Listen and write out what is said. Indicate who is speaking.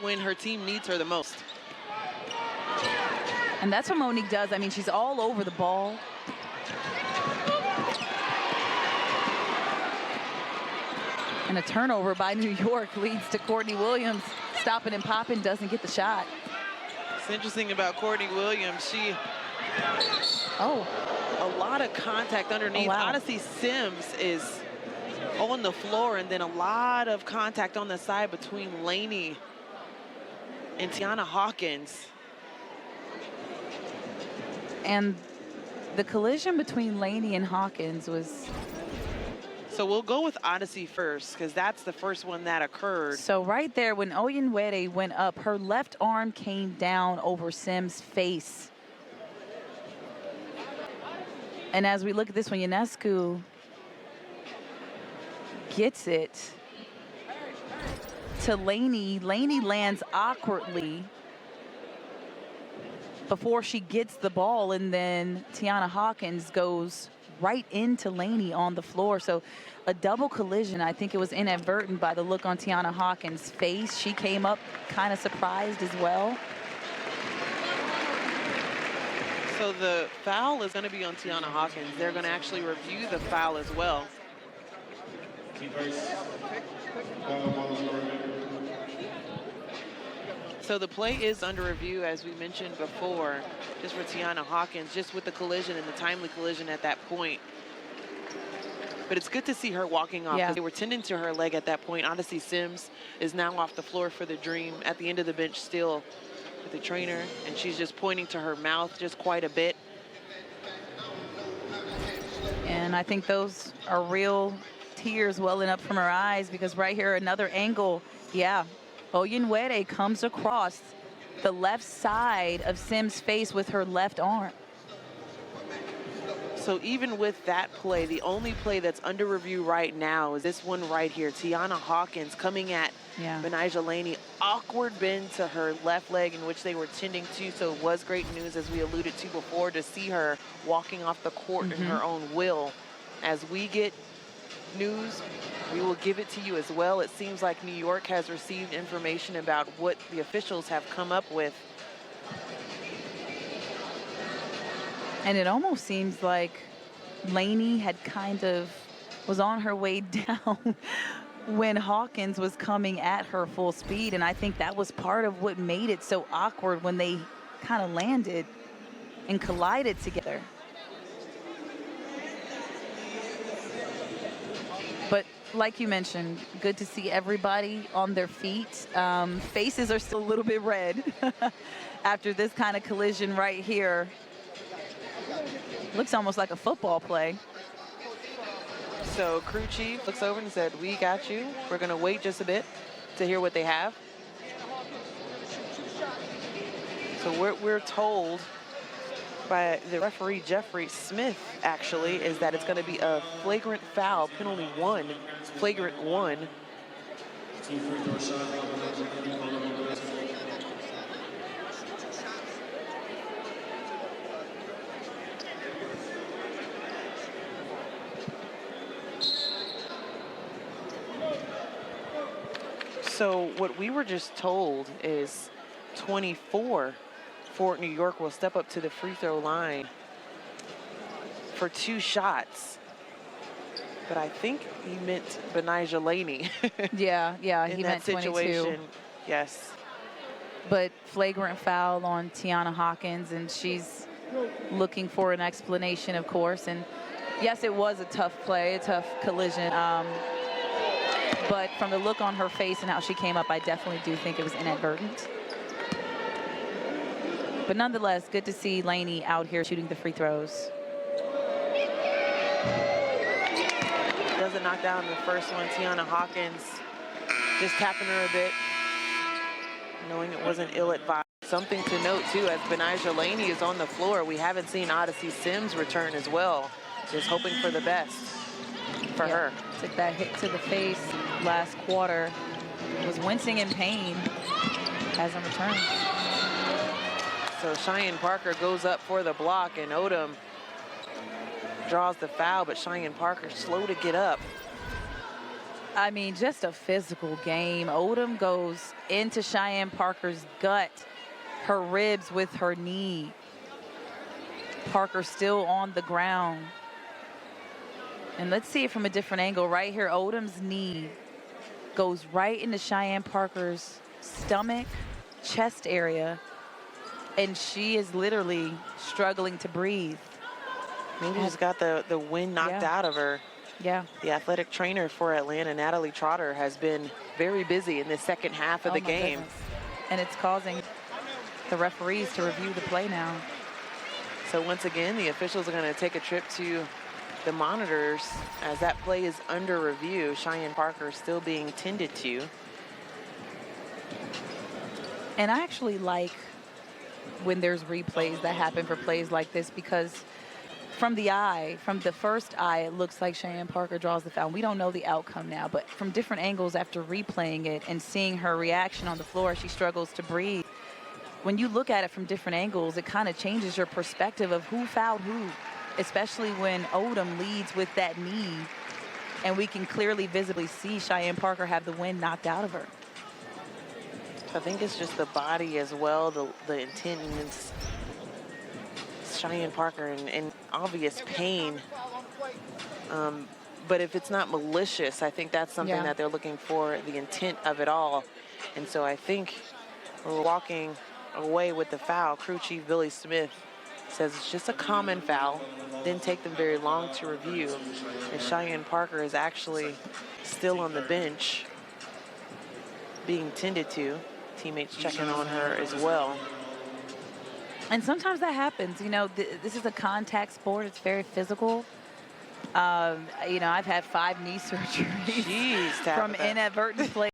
Speaker 1: when her team needs her the most.
Speaker 2: And that's what Monique does. I mean, she's all over the ball. And a turnover by New York leads to Courtney Williams. Stopping and popping, doesn't get the shot.
Speaker 1: It's interesting about Courtney Williams. A lot of contact underneath.
Speaker 2: Oh, wow.
Speaker 1: Odyssey Sims is on the floor, and then a lot of contact on the side between Laney and Tianna Hawkins.
Speaker 2: And the collision between Laney and Hawkins was...
Speaker 1: So we'll go with Odyssey first, because that's the first one that occurred.
Speaker 2: So right there, when Ionescu went up, her left arm came down over Sims' face. And as we look at this one, Ionescu gets it to Laney. Laney lands awkwardly before she gets the ball, and then Tianna Hawkins goes right into Laney on the floor. So a double collision. I think it was inadvertent by the look on Tianna Hawkins' face. She came up kind of surprised as well.
Speaker 1: So the foul is going to be on Tianna Hawkins. They're going to actually review the foul as well. So the play is under review, as we mentioned before, just for Tianna Hawkins, just with the collision and the timely collision at that point. But it's good to see her walking off.
Speaker 2: Yeah.
Speaker 1: They were tending to her leg at that point. Odyssey Sims is now off the floor for the Dream, at the end of the bench still with the trainer, and she's just pointing to her mouth just quite a bit.
Speaker 2: And I think those are real tears welling up from her eyes, because right here, another angle, yeah. Ionescu comes across the left side of Sims' face with her left arm.
Speaker 1: So even with that play, the only play that's under review right now is this one right here. Tianna Hawkins coming at Betnijah Laney. Awkward bend to her left leg, in which they were tending to. So it was great news, as we alluded to before, to see her walking off the court in her own will. As we get news, we will give it to you as well. It seems like New York has received information about what the officials have come up with.
Speaker 2: And it almost seems like Laney had was on her way down when Hawkins was coming at her full speed. And I think that was part of what made it so awkward when they kind of landed and collided together. But like you mentioned, good to see everybody on their feet. Faces are still a little bit red after this kind of collision right here. Looks almost like a football play.
Speaker 1: So crew chief looks over and said, "We got you. We're going to wait just a bit to hear what they have." So we're told by the referee, Jeffrey Smith, actually, is that it's going to be a flagrant foul, penalty 1, flagrant 1. So what we were just told is 24 for New York will step up to the free throw line for 2 shots. But I think he meant Betnijah Laney.
Speaker 2: Yeah, he meant 22.
Speaker 1: Situation. Yes.
Speaker 2: But flagrant foul on Tianna Hawkins, and she's looking for an explanation, of course. And yes, it was a tough play, a tough collision. But from the look on her face and how she came up, I definitely do think it was inadvertent. But nonetheless, good to see Laney out here shooting the free throws.
Speaker 1: Doesn't knock down the first one. Tianna Hawkins just tapping her a bit, knowing it wasn't ill-advised. Something to note, too, as Betnijah Laney is on the floor, we haven't seen Odyssey Sims return as well. Just hoping for the best for her.
Speaker 2: Took that hit to the face last quarter. Was wincing in pain. Hasn't returned.
Speaker 1: So Cheyenne Parker goes up for the block, and Odom draws the foul, but Cheyenne Parker slow to get up.
Speaker 2: I mean, just a physical game. Odom goes into Cheyenne Parker's gut, her ribs with her knee. Parker still on the ground. And let's see it from a different angle. Right here, Odom's knee goes right into Cheyenne Parker's stomach, chest area, and she is literally struggling to breathe.
Speaker 1: Maybe she's got the wind knocked out of her.
Speaker 2: Yeah.
Speaker 1: The athletic trainer for Atlanta, Natalie Trotter, has been very busy in the second half of the game.
Speaker 2: Goodness. And it's causing the referees to review the play now.
Speaker 1: So once again, the officials are going to take a trip to the monitors as that play is under review. Cheyenne Parker still being tended to.
Speaker 2: And I actually like when there's replays that happen for plays like this, because from the first eye, it looks like Cheyenne Parker draws the foul. We don't know the outcome now, but from different angles after replaying it and seeing her reaction on the floor, she struggles to breathe. When you look at it from different angles, it kind of changes your perspective of who fouled who, especially when Odom leads with that knee, and we can clearly visibly see Cheyenne Parker have the wind knocked out of her.
Speaker 1: I think it's just the body as well, the intent, and it's Cheyenne Parker in obvious pain. But if it's not malicious, I think that's something that they're looking for, the intent of it all. And so I think we're walking away with the foul. Crew Chief Billy Smith says it's just a common foul. Didn't take them very long to review. And Cheyenne Parker is actually still on the bench being tended to. Teammates checking on her as well.
Speaker 2: And sometimes that happens. You know, this is a contact sport. It's very physical. You know, I've had 5 knee surgeries from inadvertent play.